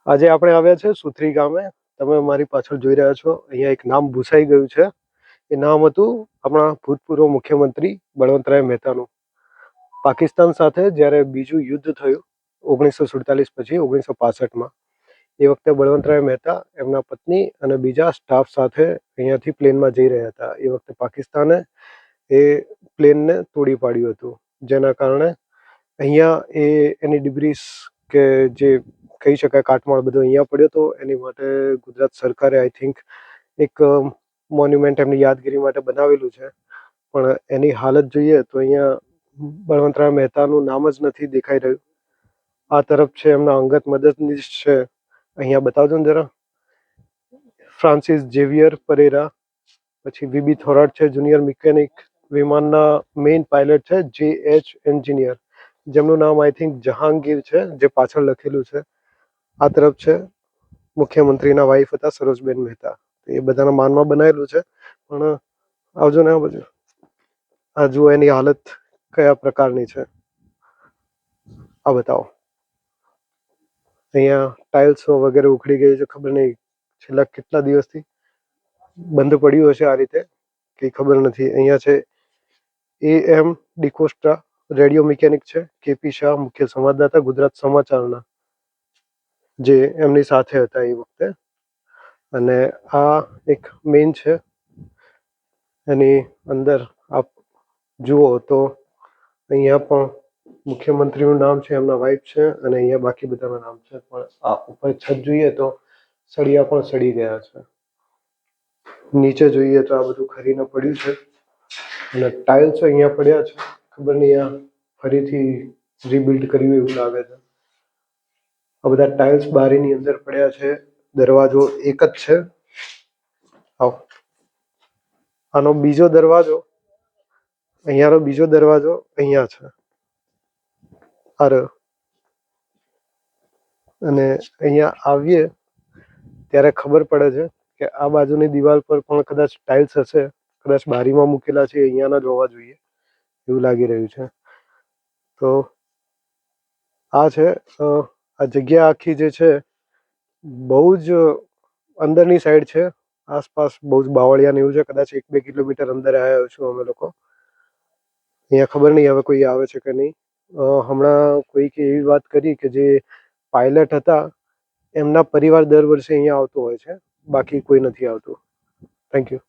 આજે આપણે આવ્યા છે સુથરી ગામે. તમે મારી પાછળ જોઈ રહ્યા છો, અહીંયા એક નામ ભૂસાઈ ગયું છે. એ નામ હતું આપણા ભૂતપૂર્વ મુખ્યમંત્રી બળવંતરાય મહેતાનું. પાકિસ્તાન સાથે જ્યારે બીજું યુદ્ધ થયું 1947 પછી 1965માં, એ વખતે બળવંતરાય મહેતા એમના પત્ની અને બીજા સ્ટાફ સાથે અહીંયાથી પ્લેનમાં જઈ રહ્યા હતા. એ વખતે પાકિસ્તાને એ પ્લેનને તોડી પાડ્યું હતું, જેના કારણે અહીંયા એની ડિબ્રીસ કે જે કહી શકાય કાટમાળ બધો અહીંયા પડ્યો હતો. એની માટે ગુજરાત સરકારે આઈ થિંક એક મોન્યુમેન્ટ એમની યાદગીરી માટે બનાવેલું છે. પણ એની હાલત જોઈએ તો અહીંયા બળવંતરાય મહેતાનું નામ જ નથી દેખાઈ રહ્યું. આ તરફ છે એમના અંગત મદદનીશ છે, અહીંયા બતાવજો ને જરા, ફ્રાન્સિસ ઝેવિયર પરેરા. પછી વીબી થોરાટ છે, જુનિયર મિકેનિક, વિમાનના મેઇન પાયલટ છે JH એન્જિનિયર, જેમનું નામ આઈ થિંક જહાંગીર છે, જે પાછળ લખેલું છે. આ તરફ છે મુખ્યમંત્રીના વાઇફ હતા સરોજબેન મહેતા. એ બધાના માનમાં બનાવેલું છે. પણ આવજો ને આ બાજુ, આ જુઓ એની હાલત કયા પ્રકારની છે, આ બતાવો. અહીંયા ટાઇલ્સો વગેરે ઉખડી ગઈ છે. ખબર નહીં છેલ્લા કેટલા દિવસથી બંધ પડ્યું હશે આ રીતે, કંઈ ખબર નથી. અહીંયા છે AM ડિકોસ્ટા, રેડિયો મિકેનિક છે. KP શાહ, મુખ્ય સંવાદદાતા ગુજરાત સમાચારના, જે એમની સાથે હતા એ વખતે. અને આ એક મેઇન છે. એની અંદર આપ જુઓ તો અહીંયા પણ મુખ્યમંત્રીનું નામ છે, એમના વાઇફ છે, અને અહીંયા બાકી બધાના નામ છે. પણ આ ઉપર છત જોઈએ તો સળિયા પણ સડી ગયા છે. નીચે જોઈએ તો આ બધું ખરીને પડ્યું છે. અને ટાઇલ્સ અહીંયા પડ્યા છે. ખબર નહીં આ ફરીથી રીબિલ્ડ કર્યું એવું લાગે છે. આ બધા ટાઇલ્સ બારીની અંદર પડ્યા છે. દરવાજો એક જ છે. આનો બીજો દરવાજો, અહીંયાનો બીજો દરવાજો અહીંયા છે. અને અહીંયા આવીએ ત્યારે ખબર પડે છે કે આ બાજુની દિવાલ પર પણ કદાચ ટાઇલ્સ હશે, કદાચ બારીમાં મૂકેલા છે, અહીંયાના જ હોવા જોઈએ એવું લાગી રહ્યું છે. તો આ છે આ જગ્યા આખી જે છે બહુ જ અંદરની સાઈડ છે. આસપાસ બહુ જ બાવળિયા ને એવું છે. કદાચ 1-2 કિલોમીટર અંદર આવ્યા છું અમે લોકો. અહીંયા ખબર નહીં હવે કોઈ આવે છે કે નહીં. હમણાં કોઈક એવી વાત કરી કે જે પાયલટ હતા એમના પરિવાર દર વર્ષે અહીંયા આવતો હોય છે, બાકી કોઈ નથી આવતું. Thank you.